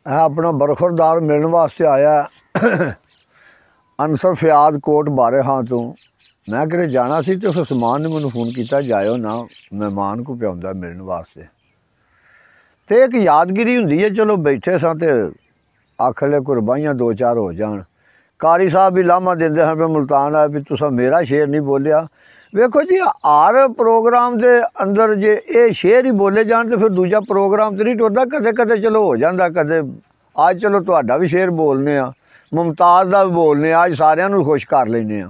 अपना बरखुरदार मिलने वास्ते आया अनसर फयाद कोट बारे हाँ तू मैं कि जाना सी तो उस समान ने मैंने फोन किया जाओ ना मेहमान को पिया मिलने वास्ते तो एक यादगिरी होंगी है। चलो बैठे सा तो आख ले कुरबाइयाँ दो चार हो जान। कारी साहब भी लामा देंदे हैं भी मुल्तान आया भी तुसा मेरा शेर नहीं बोलिया। वेखो जी हर प्रोग्राम के अंदर जे ये शेर ही बोले जान तो फिर दूजा प्रोग्राम तो नहीं टुरदा। कदे कदे चलो हो जाता कदे अज चलो तुहाडा भी शेर बोलने आ मुमताज़ का भी बोलने अज सारिਆਂ ਨੂੰ खुश कर लेने आ।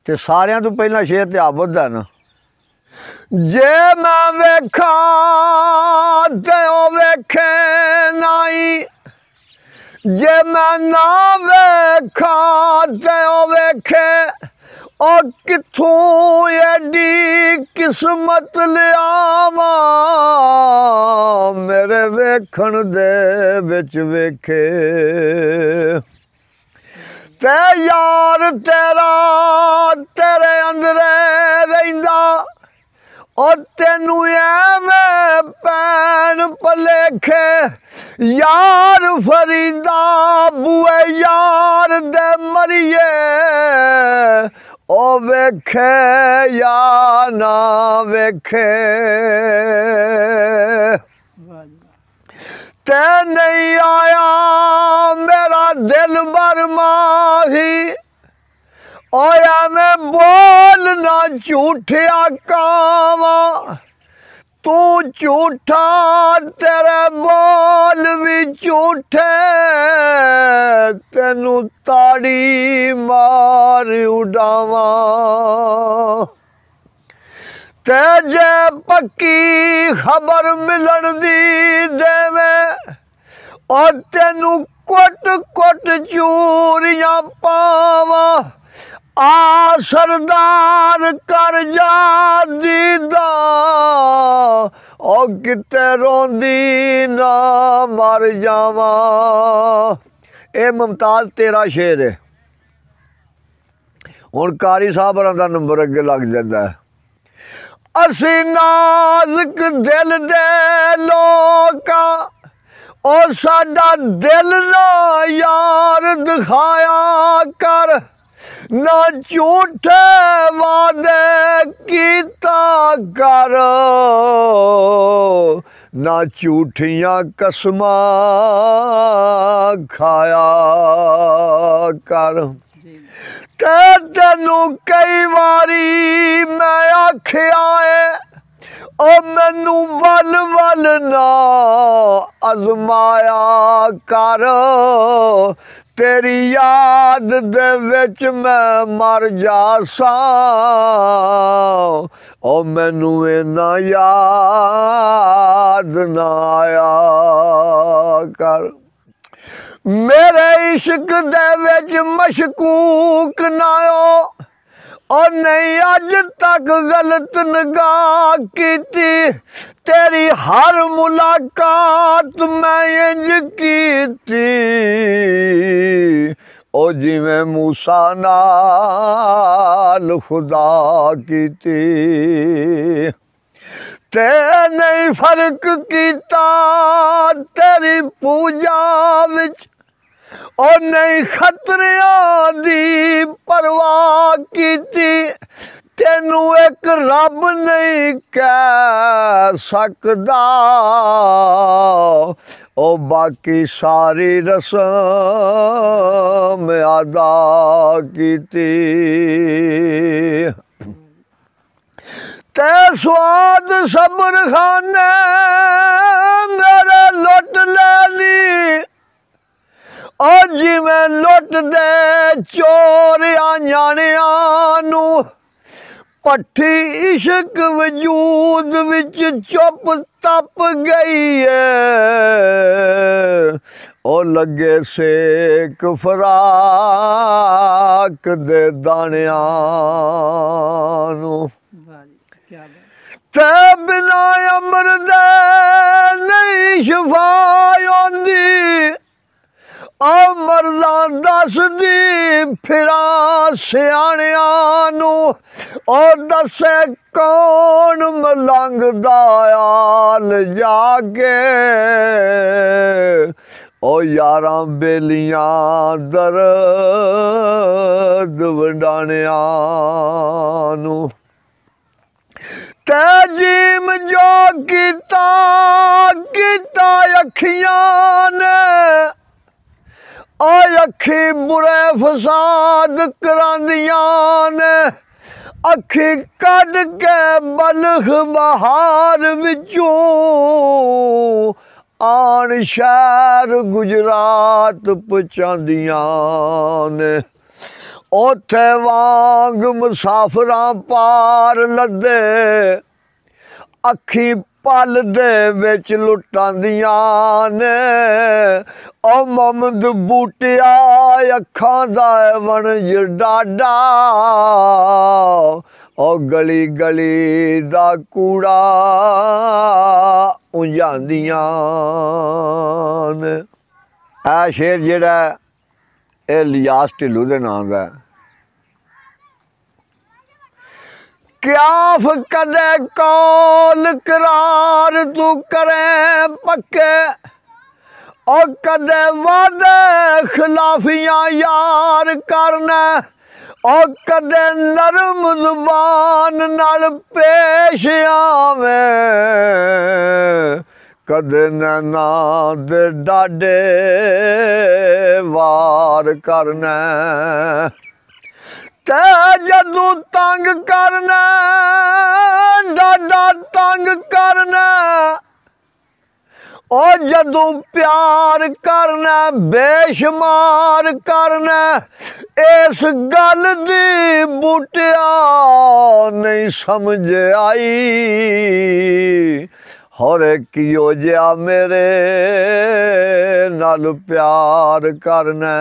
तो सारिਆਂ तो पहला शेर तो आबद है ना जे मैं वेखा ते ओ वेखे नाई जे मैं ना वेखा ते ओ वेखे ओ किथों एडी किस्मत लियावा मेरे वेखण दे विच वेखे ते यार तेरा तेरे अंदरे रहिंदा ओ तेनू एवें पैन भलेखे यार फरीदा बुए यार दे मरिए ओ वेखे या ना वेखे ते नहीं आया मेरा दिल भर माही ओया मैं बोलना झूठिया कावा तू झूठा तेरे बोल भी झूठे तेनू ताड़ी मार उड़ावा ते जे पक्की खबर मिलन दी देवे और तेनू कुट कुट चूरियां पावा आ सरदार कर जा दीदा ओ किते रोंदी ना मर जावा। ए मुमताज़ तेरा शेर है। हुण कारी साहब होरां दा नंबर अगे लग जांदा है। असी नाजुक दिल दे लोका ओ साडा दिल ना यार दिखाया कर ना झूठे वादे कीता कर ना झूठियां कसमां खाया कर। तेनू कई बारी मैं आखिया है ओ मैनू वल वल ना आजमाया कर तेरी याद दे विच मैं मर जासा ओ मैनू इन्ना याद ना आया कर। मेरे इश्क दे विच मशकूक ना हो और नहीं अज तक गलत निगाह कीती तेरी हर मुलाकात मैं इंज कीती ओ जिवें मूसा नाल खुदा कीती ते नहीं फर्क कीता तेरी पूजा विच और नहीं खतरियां दी परवाह कीती तेनू एक रब नहीं कह सकदा ओ बाकी सारी रस्म अदा कीती ते स्वाद सब्र खाने मेरे लुट लैनी ओ जिवें लुट दे चोरियां न्याणियां नू पट्ठी इश्क वजूद विच चुप तप गई है ओ लगे सेक फराक दे दाणियां नू ते बिना अमर दे नहीं शफा आंदी ओ मर्दा दस दी फिरां सियाणियां नूं ओ दसे कौन मलंग दा हाल जाके ओ यारां बेलियां दर्द वंडाणियां नूं तजीम जो कीता अखियां ने ओ अखी बुरे फसाद करांदियां ने अखी कढ के बलख बहार विचों आन शहर गुजरात पहुंचांदियां ने ओथे वांग मुसाफरां पार लदे अखी पल दे विच लुटांदियां ने ओ मोहम्मद बूटिया अखां दा वणज डाडा ओ गली गली दा कूड़ा उंजांदियां ने आ शेर जेड़ा ए लियास ढिल्लू दे नाम दा क्याफ कदे कौल करार तू करे पक्के और कदे वादे खिलाफियां यार करना और कदे नरम जुबान नाल पेश आवे कदे नैना दे डाडे वार करना ते जदू तंग करना डाडा तंग करना ओ जदू प्यार करना बेशुमार करना इस गल दी बूटिया नहीं समझ आई हर कियो जिया मेरे नाल प्यार करना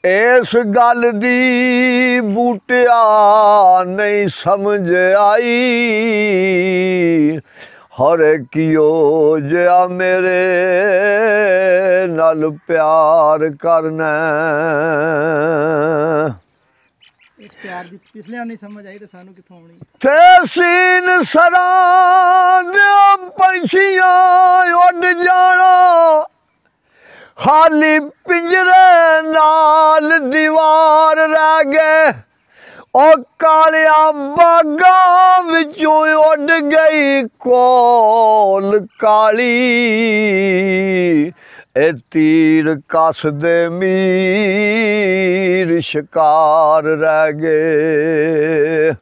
इस गल दी बूटिया नहीं समझ आई हर कियो जिया मेरे नाल प्यार करना इस प्यार दी पिछले नहीं समझ आई तो सानू किथों आउणी ते सीन सरां दे पंछियां उड़ जाना खाली पिंजरे नाल दीवार रह गए ओ कालिया बागा विचों उड़ गई कोल काली ए तीर कस दे मीर शिकार रह गए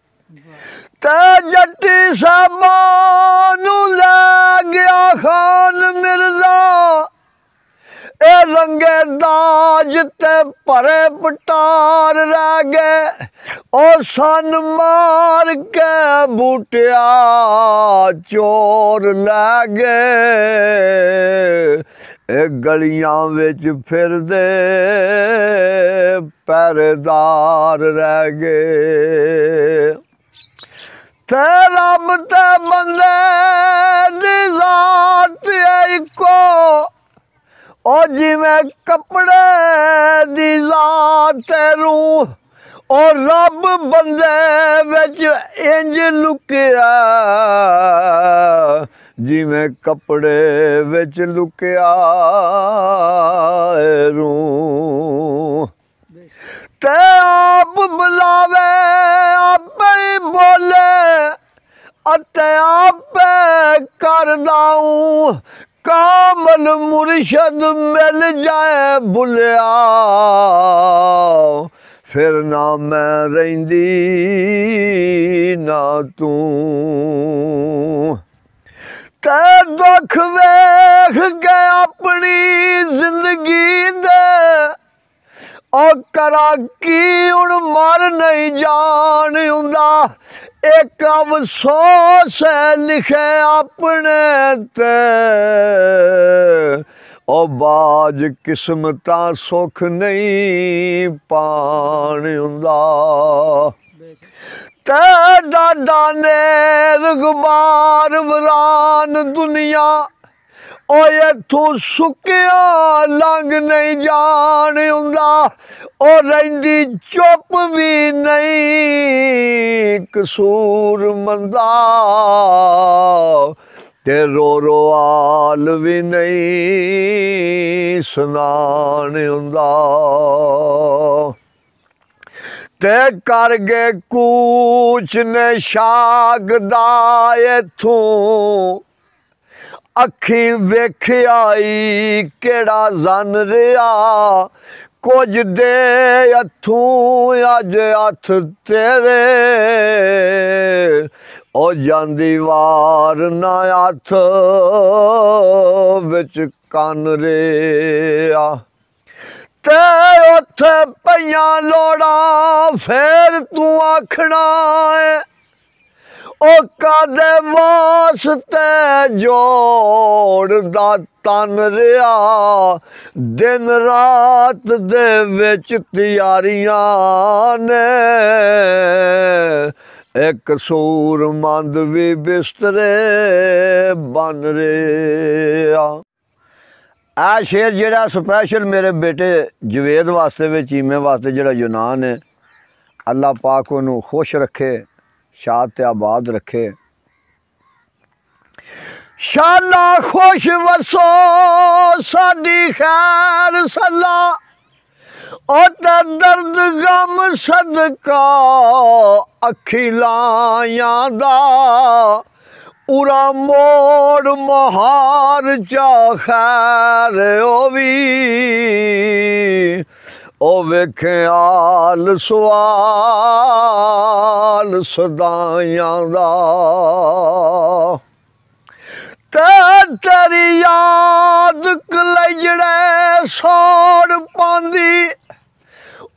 ते जट्टी साहबानू लै गया खान मिर्जा ए रंगे दाज ते भरे पटार रह गए ओ सन मार के बूटिया चोर लै गए ए गलियां विच फिरदे पहरेदार रह गए ते रब ते बंदे दी जात इको ओ जिवें कपड़े दी जात रूह और रब बंदे विच इंज लुकिया जिवें कपड़े विच लुकिया रूह ते आप बुलावे आपे ही बोले अते आपे करदाऊं कामल मुर्शद मिल जाए बुलिया फिर ना मैं रहिंदी ना तू ते दुख वेख के अपनी जिंदगी दे और करा की हुण मर नहीं जान हुंदा एक अफसोस है लिखे अपने ते ओ बाज किस्मता सुख नहीं पान हुंदा ते डाडा ने रगबार वरान दुनिया ओ इथों सुकिया लंघ नहीं जान हुंदा ओ रहिंदी चुप भी नहीं कसूर मंदा ते रो रो आल भी नहीं सुनान हुंदा ते कर गए कूच ने शागदा इथों अखी वेख आई केड़ा जन रहा कुछ दे हथों अज हथ तेरे ओ जांदी वार ना हथ विच कन रेआ ते उत्थे पईयां लोड़ा फिर तू आखना है ओ कादे वास्ते जोड़दा तन रहा दिन रात दे विच तैयारियां ने एक सूरमंद भी बिस्तरे बन रहा आ शेर जेड़ा स्पैशल मेरे बेटे जवेद वास्ते वे चीमे वास्ते जेड़ा यूनान है अल्लाह पाक उन्होंने खुश रखे शाद ते आबाद रखे शाला खुश वसो साडी खैर सला ओ ते दर्द गम सदका अखी लायां दा उरा मोड़ महार चा खैर ओवी ओ वेखे आल सवाल सदाइयां दा ते तेरी याद कलजड़े सोड़ पांदी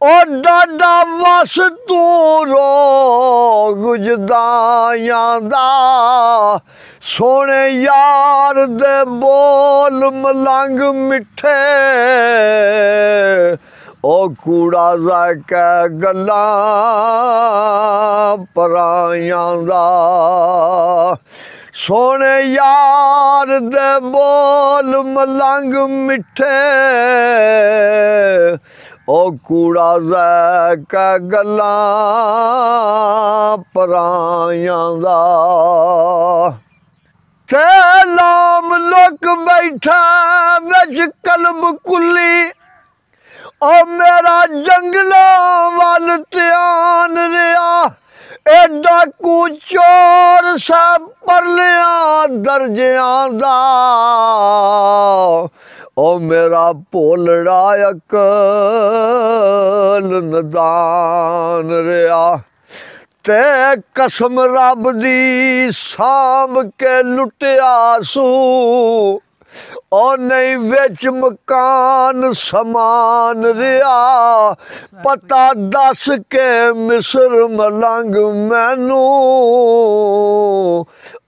ओ डाडा वस तू रोग जुदाइयां दा सोने यार दे बोल मलंग मिठे ओ कूड़ा जाके गल्लां पराइयां दा सोने यार दे बोल मलंग मिठे ओ कूड़ा जाके गल्लां पराइयां दा ते लाम लुक बैठा विच कलब कुली ओ मेरा जंगलों वल ध्यान रहा एडा कू चोर सब परलिया दर्जियां दा ओ मेरा भोलड़ा अकल नदान रहा ते कसम रब दी सांभ के लुटिया सू ओ नहीं विच मकान समान रहा पता दस के मिस्र मलंग मैनू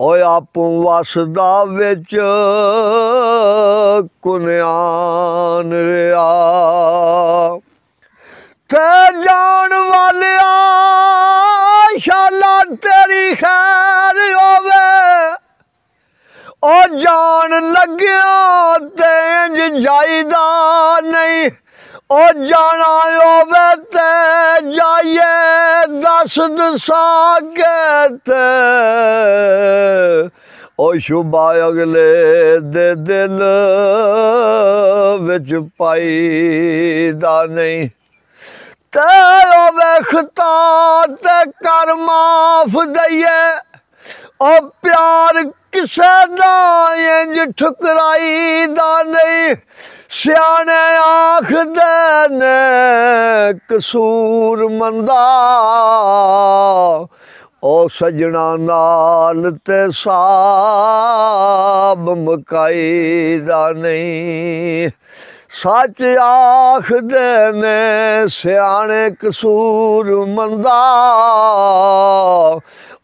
ओ आप वसदा विच कुनियान रहा ते जान वालिया शाला तेरी खैर होवे ओ जान लग्या ते इंज जाईदा नहीं ओ जाना होवे ते जाइए दस दसा के ते ओ शुभा अगले दे दिल विच पाईदा नहीं ते होवे खता ते कर माफ दइए ओ प्यार किसे दा इंज ठुकराई दा नहीं सियाने आखदे ने कसूर मंदा ओ सजना नाल ते साब मकाई दा नहीं सच आखदे ने सियाने कसूर मंदा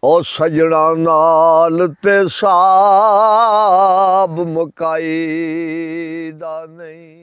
ओ सजना नाल ते साब मकाई दा नहीं।